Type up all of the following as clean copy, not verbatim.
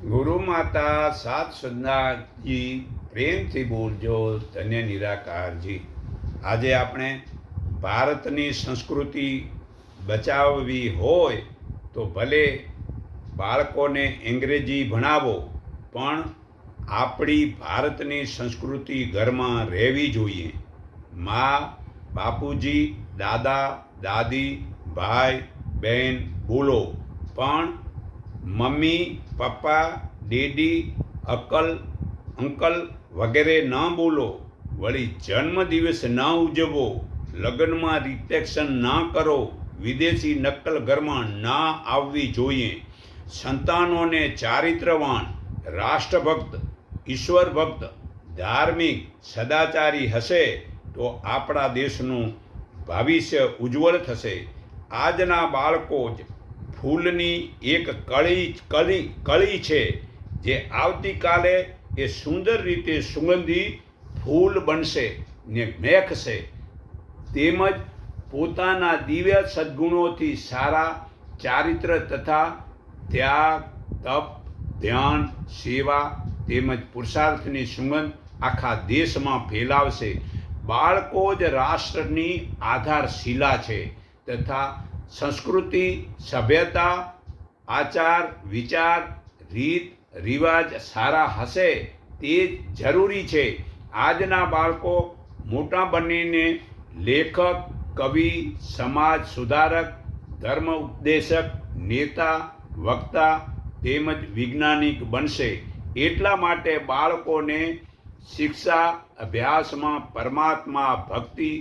ગુરુ માતા સાત સંદાજી પ્રેમથી બોલજો ધન્ય નિરાકારજી. આજે આપણે ભારતની સંસ્કૃતિ બચાવવી હોય તો ભલે બાળકોને અંગ્રેજી ભણાવો, પણ આપણી ભારતની સંસ્કૃતિ ઘરમાં રહેવી જોઈએ. મા, બાપુજી, દાદા, દાદી, ભાઈ, બહેન બોલો, પણ મમ્મી, પપ્પા, ડેડી, અંકલ વગેરે ન બોલો. વળી જન્મદિવસ ન ઉજવો, લગ્નમાં રિટેક્શન ન કરો, વિદેશી નકલ ઘરમાં ન આવવી જોઈએ. સંતાનોને ચારિત્રવાન, રાષ્ટ્રભક્ત, ઈશ્વર ભક્ત, ધાર્મિક, સદાચારી હશે તો આપણા દેશનું ભવિષ્ય ઉજ્જવળ થશે. આજના બાળકો જ ફૂલની એક કળી છે, જે આવતીકાલે એ સુંદર રીતે સુગંધી ફૂલ બનશે ને મહેકશે. તેમજ પોતાના દિવ્ય સદ્ગુણોથી સારા ચારિત્ર તથા ત્યાગ, તપ, ધ્યાન, સેવા તેમજ પુરુષાર્થની સુગંધ આખા દેશમાં ફેલાવશે. બાળકો જ રાષ્ટ્રની આધારશિલા છે તથા સંસ્કૃતિ, સભ્યતા, આચાર, વિચાર, રીત રિવાજ સારા હશે તે જરૂરી છે. આજના બાળકો મોટા બનીને લેખક, કવિ, સમાજ સુધારક, ધર્મ ઉપદેશક, નેતા, વક્તા તેમજ વૈજ્ઞાનિક બનશે. એટલા માટે બાળકોને શિક્ષા, અભ્યાસમાં પરમાત્મા ભક્તિ,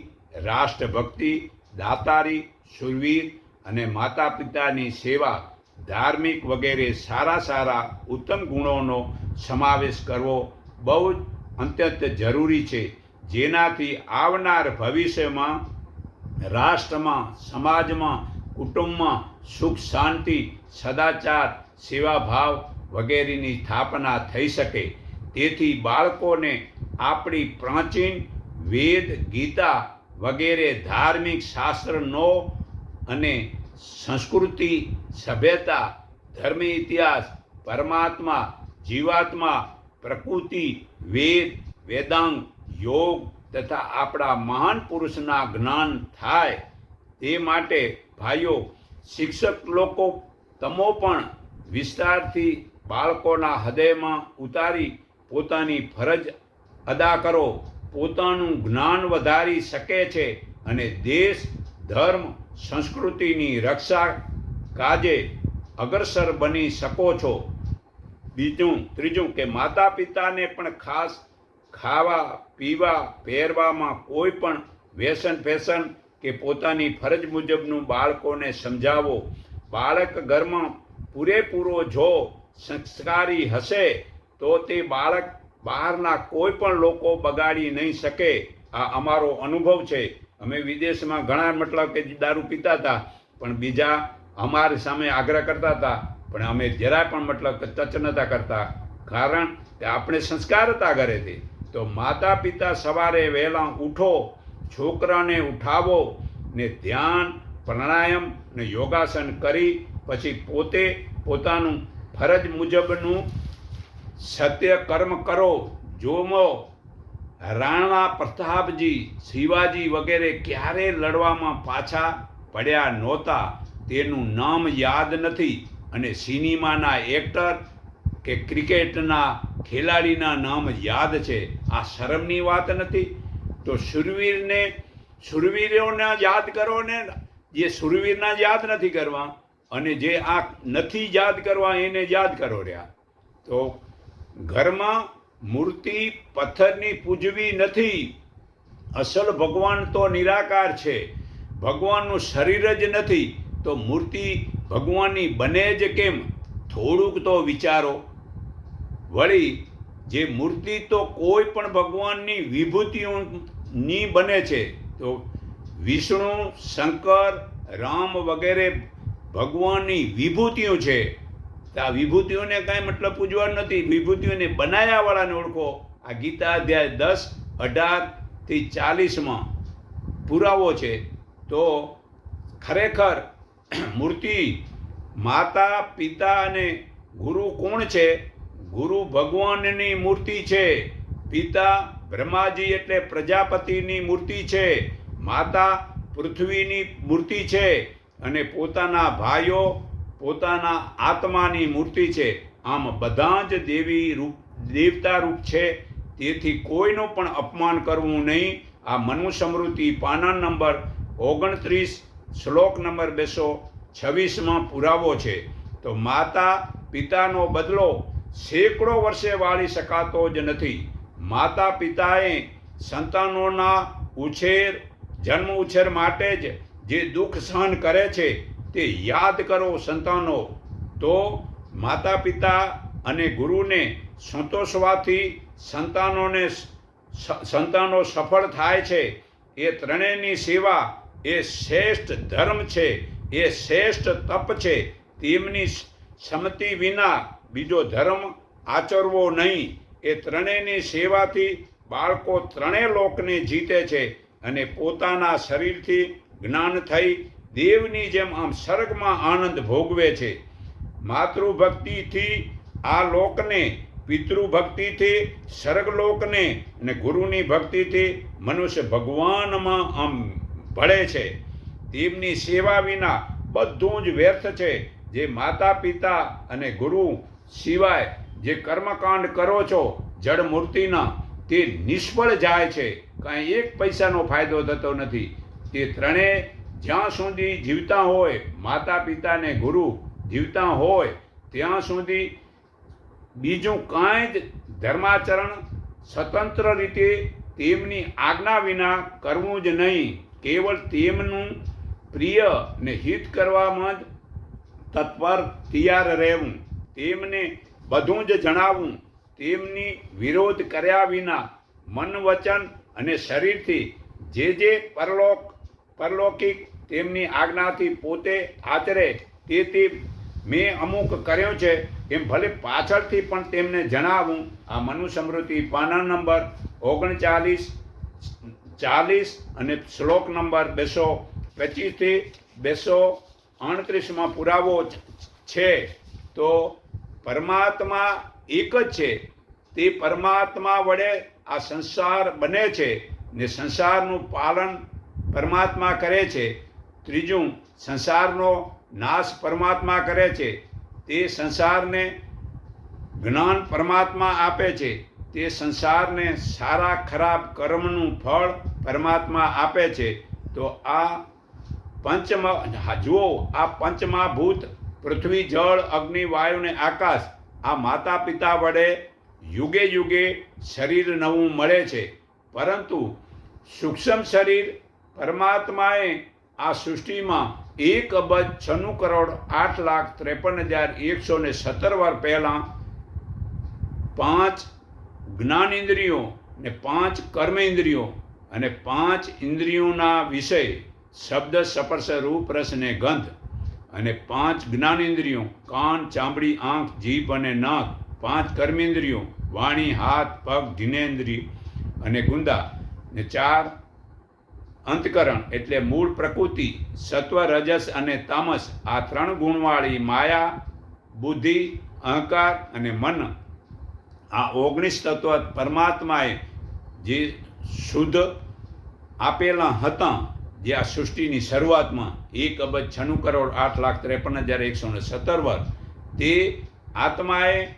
રાષ્ટ્રભક્તિ, દાતારી, શૂરવીર અને માતા પિતાની સેવા, ધાર્મિક વગેરે સારા ઉત્તમ ગુણોનો સમાવેશ કરવો બહુ જ અત્યંત જરૂરી છે. જેનાથી આવનાર ભવિષ્યમાં રાષ્ટ્રમાં, સમાજમાં, કુટુંબમાં સુખ, શાંતિ, સદાચાર, સેવાભાવ વગેરેની સ્થાપના થઈ શકે. તેથી બાળકોને આપણી પ્રાચીન વેદ, ગીતા વગેરે ધાર્મિક શાસ્ત્રનો અને સંસ્કૃતિ, સભ્યતા, ધર્મ ઇતિહાસ, પરમાત્મા, જીવાત્મા, પ્રકૃતિ, વેદાંગ, યોગ તથા આપણા મહાન પુરુષના જ્ઞાન થાય તે માટે ભાઈઓ, શિક્ષક લોકો તમો પણ વિસ્તારથી બાળકોના હૃદયમાં ઉતારી પોતાની ફરજ અદા કરો. પોતાનું જ્ઞાન વધારી શકે છે અને દેશ, ધર્મ, સંસ્કૃતિની રક્ષા કાજે અગ્રસર બની શકો છો. ત્રીજું કે માતા પિતાને પણ ખાસ ખાવા, પીવા, પહેરવામાં કોઈ પણ વ્યસન ફેશન કે પોતાની ફરજ મુજબનું બાળકોને સમજાવો. બાળક ઘરમાં પૂરેપૂરો જો સંસ્કારી હશે તો તે બાળક બહારના કોઈ પણ લોકો બગાડી નહીં શકે. આ અમારો અનુભવ છે. અમે વિદેશમાં ઘણા મતલબ કે દારૂ પીતા હતા, પણ બીજા અમારી સામે આગ્રહ કરતા હતા, પણ અમે જરાય પણ મતલબ કે ટચ નહોતા કરતા, કારણ કે આપણે સંસ્કાર હતા ઘરેથી. તો માતા પિતા સવારે વહેલા ઉઠો, છોકરાને ઉઠાવો ને ધ્યાન, પ્રાણાયામ ને યોગાસન કરી પછી પોતે પોતાનું ફરજ મુજબનું સત્ય કર્મ કરો. જોમો રાણા પ્રતાપજી, શિવાજી વગેરે ક્યારે લડવામાં પાછા પડ્યા નહોતા, તેનું નામ યાદ નથી, અને સિનેમાના એક્ટર કે ક્રિકેટના ખેલાડીના નામ યાદ છે. આ શરમની વાત નથી? તો શૂરવીરોને યાદ કરો ને, જે શૂરવીરના યાદ નથી કરવા, અને જે આ નથી યાદ કરવા એને યાદ કરો રહ્યા. તો ઘરમાં મૂર્તિ પથ્થરની પૂજવી નથી. અસલ ભગવાન તો નિરાકાર છે. ભગવાનનું શરીર જ નથી તો મૂર્તિ ભગવાનની બને જ કેમ? થોડુંક તો વિચારો. વળી જે મૂર્તિ તો કોઈ પણ ભગવાનની વિભૂતિઓની બને છે. તો વિષ્ણુ, શંકર, રામ વગેરે ભગવાનની વિભૂતિઓ છે. આ વિભૂતિઓને કાંઈ મતલબ પૂજવાનું નથી. વિભૂતિઓને બનાવ્યાવાળાને ઓળખો. આ ગીતા અધ્યાય 10, 18થી 40માં પુરાવો છે. તો ખરેખર મૂર્તિ, માતા પિતા અને ગુરુ કોણ છે? ગુરુ ભગવાનની મૂર્તિ છે, પિતા બ્રહ્માજી એટલે પ્રજાપતિની મૂર્તિ છે, માતા પૃથ્વીની મૂર્તિ છે, અને પોતાના ભાઈઓ પોતાના આત્માની મૂર્તિ છે. આમ બધા જ દેવતા રૂપ છે. તેથી કોઈનું પણ અપમાન કરવું નહીં. આ મનુસ્મૃતિ પાના નંબર 29 શ્લોક નંબર 226 પુરાવો છે. તો માતા પિતાનો બદલો સેંકડો વર્ષે વાળી શકાતો જ નથી. માતા પિતાએ સંતાનોના જન્મ ઉછેર માટે જ જે દુઃખ સહન કરે છે તે યાદ કરો સંતાનો. તો માતા પિતા અને ગુરુને સંતોષવાથી સંતાનો સફળ થાય છે. એ ત્રણેયની સેવા એ શ્રેષ્ઠ ધર્મ છે, એ શ્રેષ્ઠ તપ છે. તેમની સંમતિ વિના બીજો ધર્મ આચરવો નહીં. એ ત્રણેયની સેવાથી બાળકો ત્રણેય લોકને જીતે છે અને પોતાના શરીરથી જ્ઞાન થઈ દેવની જેમ આમ સ્વર્ગમાં આનંદ ભોગવે છે. માતૃભક્તિથી આ લોકને, પિતૃભક્તિથી સ્વર્ગલોકને, અને ગુરુની ભક્તિથી મનુષ્ય ભગવાનમાં આમ ભળે છે. તેમની સેવા વિના બધું જ વ્યર્થ છે. જે માતા પિતા અને ગુરુ સિવાય જે કર્મકાંડ કરો છો જડ મૂર્તિના, તે નિષ્ફળ જાય છે. કાંઈ એક પૈસાનો ફાયદો થતો નથી. તે ત્રણેય જ્યાં સુધી જીવતા હોય, માતા પિતા ને ગુરુ જીવતા હોય ત્યાં સુધી બીજું કાંઈ જ ધર્માચરણ સ્વતંત્ર રીતે તેમની આજ્ઞા વિના કરવું જ નહીં. કેવળ તેમનું પ્રિય ને હિત કરવામાં જ તત્પર તૈયાર રહેવું. તેમને બધું જ જણાવવું. તેમની વિરોધ કર્યા વિના મન વચન અને શરીરથી જે પરલૌકિક તેમની આજ્ઞાથી પોતે આચરે તે મેં અમુક કર્યો છે એમ ભલે પાછળથી પણ તેમને જણાવું. આ મનુસ્મૃતિ પાના નંબર 39-40 અને શ્લોક નંબર 225 238 પુરાવો છે. તો પરમાત્મા એક જ છે. તે પરમાત્મા વડે આ સંસાર બને છે ને સંસારનું પાલન પરમાત્મા કરે છે. ત્રીજું, સંસારનો નાશ પરમાત્મા કરે છે. તે સંસારને જ્ઞાન પરમાત્મા આપે છે. તે સંસારને સારા ખરાબ કર્મનું ફળ પરમાત્મા આપે છે. તો આ પંચમહાભૂત પૃથ્વી, જળ, અગ્નિ, વાયુ ને આકાશ, આ માતા પિતા વડે યુગે યુગે શરીર નવું મળે છે. પરંતુ સૂક્ષ્મ શરીર પરમાત્માએ આ સૃષ્ટિમાં 1,96,08,53,117 વાર પહેલાં 5 જ્ઞાનેન્દ્રિયો ને 5 કર્મેન્દ્રિયો અને 5 ઇન્દ્રિયોના વિષય શબ્દ, સ્પર્શ, રૂપ, રસ ને ગંધ, અને 5 જ્ઞાનેન્દ્રિયો કાન, ચામડી, આંખ, જીભ અને નાક, 5 કર્મેન્દ્રિયો વાણી, હાથ, પગ, જીનેન્દ્રિય અને ગુંદા, ને 4 અંતકરણ એટલે મૂળ પ્રકૃતિ, સત્વ, રજસ અને તામસ, આ 3 ગુણવાળી માયા, બુદ્ધિ, અહંકાર અને મન, આ 19 તત્વ પરમાત્માએ જે શુદ્ધ આપેલા હતા, જે આ સૃષ્ટિની શરૂઆતમાં 1,96,08,53,117 વાર, તે આત્માએ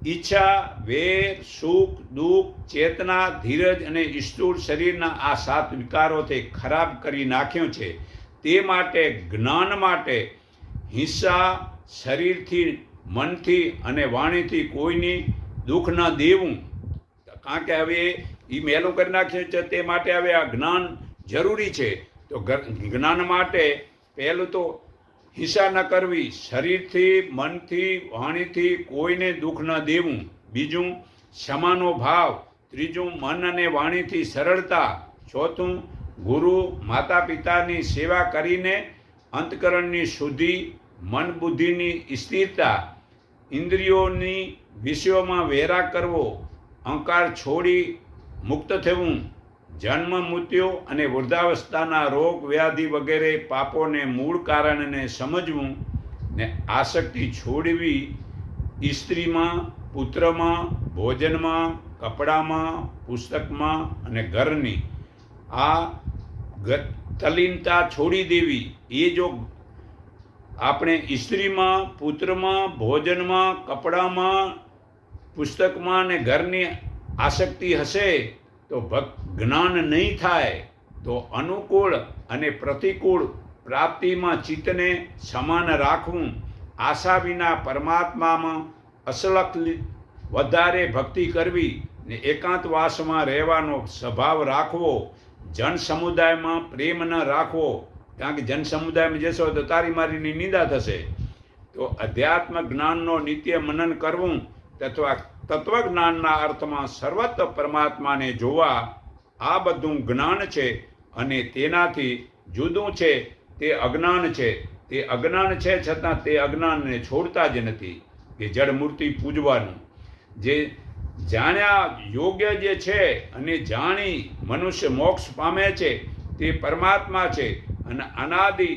ઈચ્છા, વેર, સુખ, દુઃખ, ચેતના, ધીરજ અને સ્થૂળ શરીરના આ 7 વિકારોથી ખરાબ કરી નાખ્યો છે. તે માટે જ્ઞાન માટે હિંસા, શરીરથી, મનથી અને વાણીથી કોઈની દુઃખ ન દેવું. કારણ કે હવે એ મેલું કરી નાખ્યું છે, તે માટે હવે આ જ્ઞાન જરૂરી છે. તો જ્ઞાન માટે પહેલું તો હિંસા ન કરવી, શરીરથી, મનથી, વાણીથી કોઈને દુઃખ ન દેવું. બીજું, ક્ષમાનો ભાવ. ત્રીજું, મન અને વાણીથી સરળતા. ચોથું, ગુરુ માતા પિતાની સેવા કરીને અંતકરણની શુદ્ધિ, મન બુદ્ધિની સ્થિરતા, ઇન્દ્રિયોની વિષયોમાં વેરા કરવો, અહંકાર છોડી મુક્ત થવું, જન્મ, મૃત્યુ અને વૃદ્ધાવસ્થાના રોગ, વ્યાધિ વગેરે પાપોને મૂળ કારણને સમજવું, ને આસક્તિ છોડવી, સ્ત્રીમાં પુત્રમાં, ભોજનમાં, કપડામાં, પુસ્તકમાં અને ઘરની આ તલ્લીનતા છોડી દેવી. એ જો આપણે સ્ત્રીમાં, પુત્રમાં, ભોજનમાં, કપડામાં, પુસ્તકમાં અને ઘરની આસક્તિ હશે તો જ્ઞાન નહીં થાય. તો અનુકૂળ અને પ્રતિકૂળ પ્રાપ્તિમાં ચિત્તને સમાન રાખવું, આશા વિના પરમાત્મામાં અસલક વધારે ભક્તિ કરવી ને એકાંતવાસમાં રહેવાનો સ્વભાવ રાખવો. જન સમુદાયમાં પ્રેમ ન રાખવો, કારણ કે જન સમુદાયમાં જશો તો તારી મારીની નિંદા થશે. તો અધ્યાત્મ જ્ઞાનનો નિત્ય મનન કરવું તથા તત્વજ્ઞાનના અર્થમાં સર્વત્ર પરમાત્માને જોવા, આ બધું જ્ઞાન છે. અને તેનાથી જુદું છે તે અજ્ઞાન છે. તે અજ્ઞાન છે છતાં તે અજ્ઞાનને છોડતા જ નથી કે જડ મૂર્તિ પૂજવાનું. જે જાણ્યા યોગ્ય જે છે અને જાણી મનુષ્ય મોક્ષ પામે છે તે પરમાત્મા છે અને અનાદિ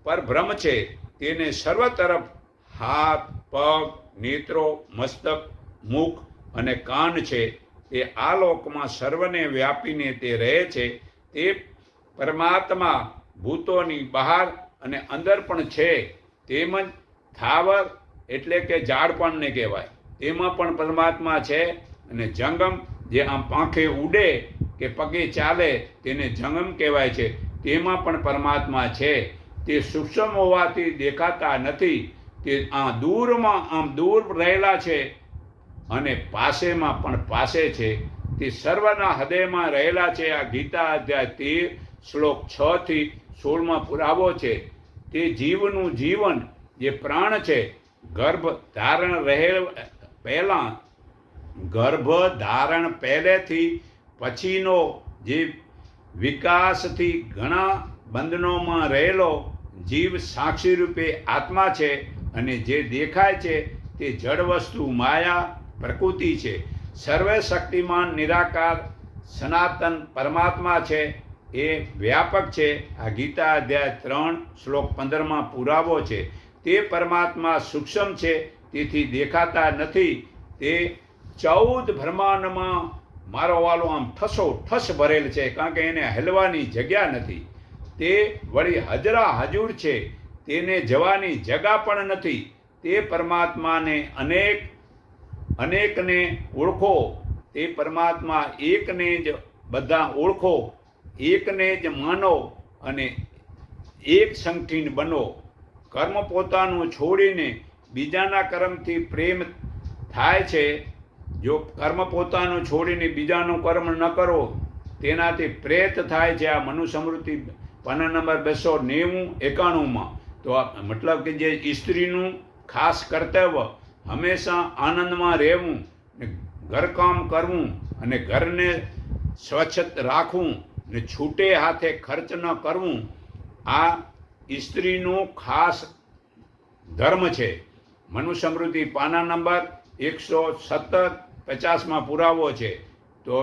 પરબ્રહ્મ છે. તેને સર્વ તરફ હાથ, પગ, નેત્રો, મસ્તક, મુખ અને કાન છે. તે આ લોકમાં સર્વને વ્યાપીને તે રહે છે. તે પરમાત્મા ભૂતોની બહાર અને અંદર પણ છે. તેમજ થાવર એટલે કે ઝાડપાનને કહેવાય, તેમાં પણ પરમાત્મા છે. અને જંગમ જે આમ પાંખે ઉડે કે પગે ચાલે તેને જંગમ કહેવાય છે, તેમાં પણ પરમાત્મા છે. તે સૂક્ષ્મ હોવાથી દેખાતા નથી. તે દૂરમાં આમ દૂર રહેલા છે અને પાસેમાં પણ પાસે છે. તે સર્વના હૃદયમાં રહેલા છે. આ ગીતા અધ્યાય 13 શ્લોક 6 થી 16 પુરાવો છે. તે જીવનું જીવન જે પ્રાણ છે, ગર્ભ ધારણ પહેલેથી પછીનો જે વિકાસથી ઘણા બંધનોમાં રહેલો જીવ સાક્ષી રૂપે આત્મા છે. અને જે દેખાય છે તે જડ વસ્તુ માયા પ્રકૃતિ છે. સર્વે શક્તિમાન નિરાકાર સનાતન પરમાત્મા છે. એ વ્યાપક છે. આ ગીતા અધ્યાય 3 શ્લોક 15 પુરાવો છે. તે પરમાત્મા સૂક્ષ્મ છે, તેથી દેખાતા નથી. તે 14 બ્રહ્માંડમાં મારો વાલો આમ ઠસો ઠસ ભરેલ છે, કારણ કે એને હલવાની જગ્યા નથી. તે વળી હજરા હજુર છે, તેને જવાની જગા પણ નથી. તે પરમાત્માને અનેકને ઓળખો. તે પરમાત્મા એકને જ બધા ઓળખો, એકને જ માનો અને એક સંગઠીન બનો. કર્મ પોતાનું છોડીને બીજાના કર્મથી પ્રેમ થાય છે. જો કર્મ પોતાનું છોડીને બીજાનું કર્મ ન કરો તેનાથી પ્રેત થાય છે. આ મનુસ્મૃતિ પાના નંબર 290-91. તો મતલબ કે જે સ્ત્રીનું ખાસ કર્તવ્ય હંમેશા આનંદમાં રહેવું, ઘરકામ કરવું અને ઘરને સ્વચ્છ રાખવું ને છૂટે હાથે ખર્ચ ન કરવું, આ સ્ત્રીનું ખાસ ધર્મ છે. મનુસ્મૃતિ પાના નંબર 150 પુરાવો છે. તો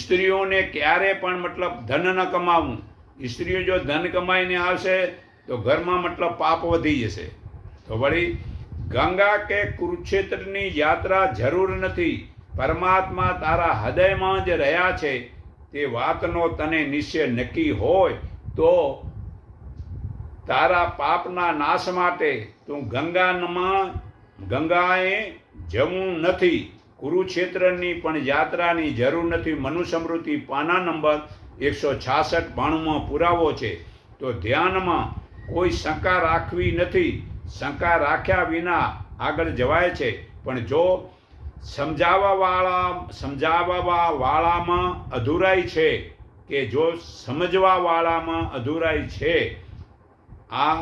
સ્ત્રીઓને ક્યારે પણ મતલબ ધન ન કમાવું. સ્ત્રીઓ જો ધન કમાઈને આવશે તો ઘરમાં મતલબ પાપ વધી જશે. તો વળી ગંગા કે કુરુક્ષેત્રની યાત્રા જરૂર નથી. પરમાત્મા તારા હૃદયમાં જ રહ્યા છે. તે વાતનો તને નિશ્ચય નક્કી હોય તો તારા પાપના નાશ માટે તું ગંગાએ જવું નથી. કુરુક્ષેત્રની પણ યાત્રાની જરૂર નથી. મનુસ્મૃતિ પાના નંબર 166-92 પુરાવો છે. તો ધ્યાનમાં કોઈ શંકા રાખવી નથી. શંકા રાખ્યા વિના આગળ જવાય છે. પણ જો સમજાવવા વાળામાં અધૂરાઈ છે કે જો સમજવા વાળામાં અધૂરાઈ છે, આ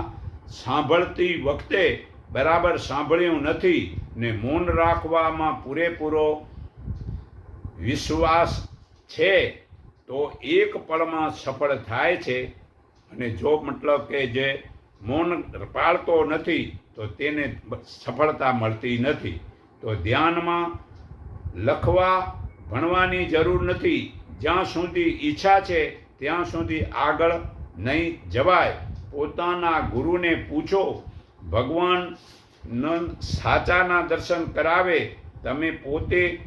સાંભળતી વખતે બરાબર સાંભળ્યું નથી ને મૌન રાખવામાં પૂરેપૂરો વિશ્વાસ છે તો એક પળમાં સફળ થાય છે. અને જો મતલબ કે જે મૌન પાળતો નથી તો તેને સફળતા મળતી નથી. તો ધ્યાનમાં લખવા ભણવાની જરૂર નથી. જ્યાં સુધી ઈચ્છા છે ત્યાં સુધી આગળ નહીં જવાય. પોતાના ગુરુને પૂછો. ભગવાન સાચાના દર્શન કરાવે તમે પોતે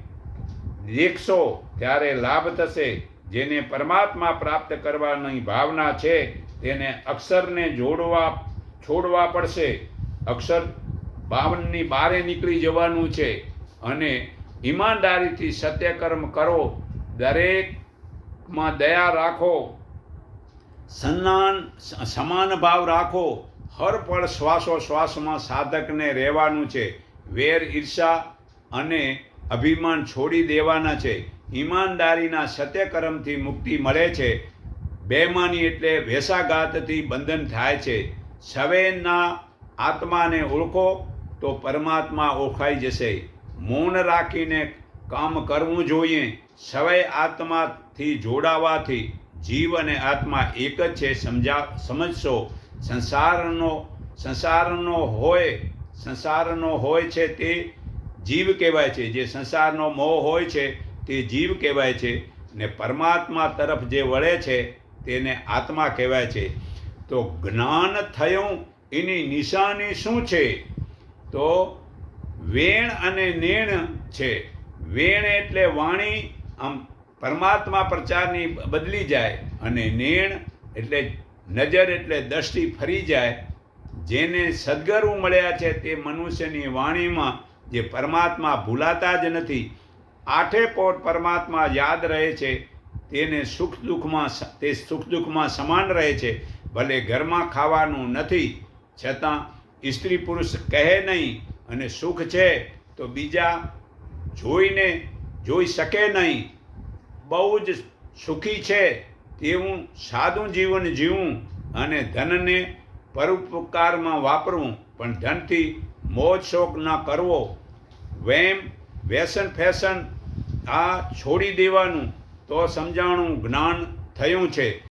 દેખશો ત્યારે લાભ થશે. જેને પરમાત્મા પ્રાપ્ત કરવાની ભાવના છે તેને અક્ષરને છોડવા પડશે. અક્ષર 52ની બારે નીકળી જવાનું છે. અને ઈમાનદારીથી સત્યકર્મ કરો, દરેકમાં દયા રાખો, સમાન ભાવ રાખો. હર પળ શ્વાસોશ્વાસમાં સાધકને રહેવાનું છે. વેર, ઈર્ષા અને અભિમાન છોડી દેવાના છે. ઈમાનદારીના સત્યકર્મથી મુક્તિ મળે છે. બેમાની એટલે વેસાઘાતથી બંધન થાય છે. સવેના આત્માને ઓળખો તો પરમાત્મા ઓળખાઈ જશે. મૌન રાખીને કામ કરવું જોઈએ. સવય આત્માથી જોડાવાથી જીવ અને આત્મા એક જ છે સમજશો. સંસારનો હોય છે તે જીવ કહેવાય છે. જે સંસારનો મોહ હોય છે તે જીવ કહેવાય છે. ને પરમાત્મા તરફ જે વળે છે તેને આત્મા કહેવાય છે. તો જ્ઞાન થયું એની નિશાની શું છે? તો વેણ અને નેણ છે. વેણ એટલે વાણી આમ પરમાત્મા પ્રચારની બદલી જાય, અને નેણ એટલે નજર એટલે દ્રષ્ટિ ફરી જાય. જેને સદગુરુ મળ્યા છે તે મનુષ્યની વાણીમાં જે પરમાત્મા ભૂલાતા જ નથી, આઠે પોર પરમાત્મા યાદ રહે છે. તેને સુખ દુઃખમાં સમાન રહે છે. ભલે ઘરમાં ખાવાનું નથી છતાં સ્ત્રી પુરુષ કહે નહીં, અને સુખ છે તો બીજા જોઈ શકે નહીં. બહુ જ સુખી છે તેવું સાદું જીવન જીવવું, અને ધનને પરોપકારમાં વાપરવું, પણ ધનથી મોજ શોખ ન કરવો. વ્યસન ફેશન આ છોડી દેવાનું, તો સમજાણું જ્ઞાન થયું છે.